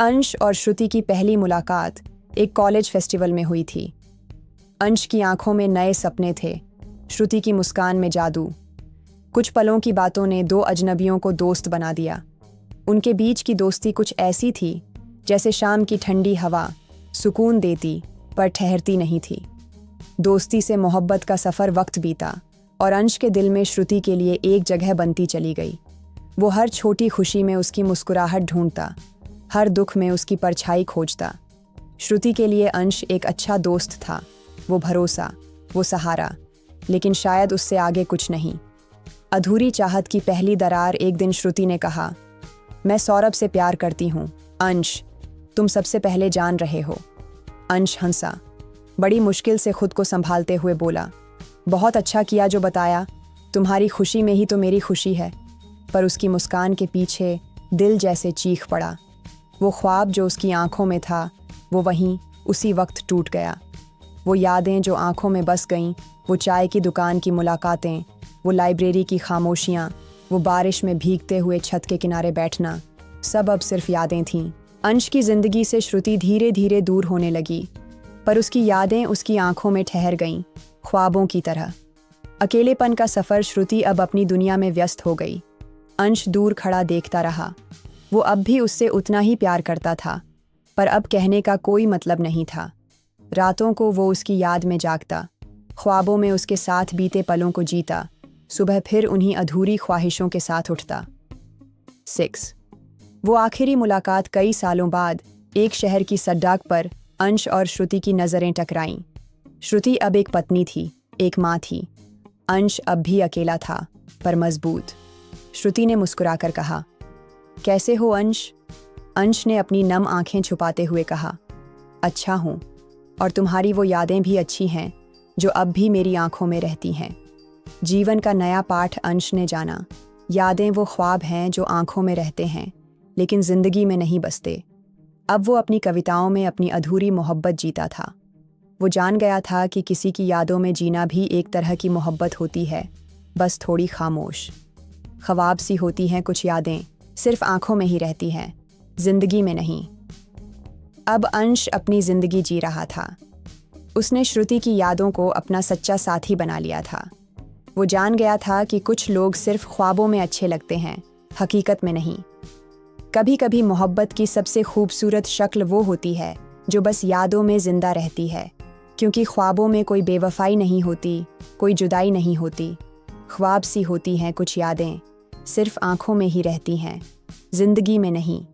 अंश और श्रुति की पहली मुलाकात एक कॉलेज फेस्टिवल में हुई थी। अंश की आंखों में नए सपने थे, श्रुति की मुस्कान में जादू। कुछ पलों की बातों ने दो अजनबियों को दोस्त बना दिया। उनके बीच की दोस्ती कुछ ऐसी थी जैसे शाम की ठंडी हवा, सुकून देती पर ठहरती नहीं थी। दोस्ती से मोहब्बत का सफ़र वक्त बीता और अंश के दिल में श्रुति के लिए एक जगह बनती चली गई। वो हर छोटी खुशी में उसकी मुस्कुराहट ढूंढता, हर दुख में उसकी परछाई खोजता। श्रुति के लिए अंश एक अच्छा दोस्त था, वो भरोसा, वो सहारा, लेकिन शायद उससे आगे कुछ नहीं। अधूरी चाहत की पहली दरार एक दिन श्रुति ने कहा, मैं सौरभ से प्यार करती हूँ अंश, तुम सबसे पहले जान रहे हो। अंश हंसा, बड़ी मुश्किल से खुद को संभालते हुए बोला, बहुत अच्छा किया जो बताया, तुम्हारी खुशी में ही तो मेरी खुशी है। पर उसकी मुस्कान के पीछे दिल जैसे चीख पड़ा। वो ख्वाब जो उसकी आंखों में था, वो वहीं उसी वक्त टूट गया। वो यादें जो आंखों में बस गईं, वो चाय की दुकान की मुलाकातें, वो लाइब्रेरी की खामोशियाँ, वो बारिश में भीगते हुए छत के किनारे बैठना, सब अब सिर्फ यादें थीं। अंश की जिंदगी से श्रुति धीरे धीरे दूर होने लगी, पर उसकी यादें उसकी आंखों में ठहर गईं, ख्वाबों की तरह। अकेलेपन का सफ़र श्रुति अब अपनी दुनिया में व्यस्त हो गई। अंश दूर खड़ा देखता रहा। वो अब भी उससे उतना ही प्यार करता था, पर अब कहने का कोई मतलब नहीं था। रातों को वो उसकी याद में जागता, ख्वाबों में उसके साथ बीते पलों को जीता, सुबह फिर उन्हीं अधूरी ख्वाहिशों के साथ उठता। 6 वो आखिरी मुलाकात कई सालों बाद एक शहर की सड़क पर अंश और श्रुति की नज़रें टकराईं। श्रुति अब एक पत्नी थी, एक माँ थी। अंश अब भी अकेला था, पर मजबूत। श्रुति ने मुस्कुराकर कहा, कैसे हो अंश? अंश ने अपनी नम आंखें छुपाते हुए कहा, अच्छा हूँ, और तुम्हारी वो यादें भी अच्छी हैं जो अब भी मेरी आंखों में रहती हैं। जीवन का नया पाठ अंश ने जाना। यादें वो ख्वाब हैं जो आंखों में रहते हैं, लेकिन जिंदगी में नहीं बसते। अब वो अपनी कविताओं में अपनी अधूरी मोहब्बत जीता था। वो जान गया था कि किसी की यादों में जीना भी एक तरह की मोहब्बत होती है, बस थोड़ी खामोश। ख्वाब सी होती हैं कुछ यादें, सिर्फ आंखों में ही रहती हैं, जिंदगी में नहीं। अब अंश अपनी जिंदगी जी रहा था। उसने श्रुति की यादों को अपना सच्चा साथी बना लिया था। वो जान गया था कि कुछ लोग सिर्फ ख्वाबों में अच्छे लगते हैं, हकीकत में नहीं। कभी कभी मोहब्बत की सबसे खूबसूरत शक्ल वो होती है जो बस यादों में जिंदा रहती है, क्योंकि ख्वाबों में कोई बेवफाई नहीं होती, कोई जुदाई नहीं होती। ख्वाब सी होती हैं कुछ यादें, सिर्फ आंखों में ही रहती हैं, जिंदगी में नहीं।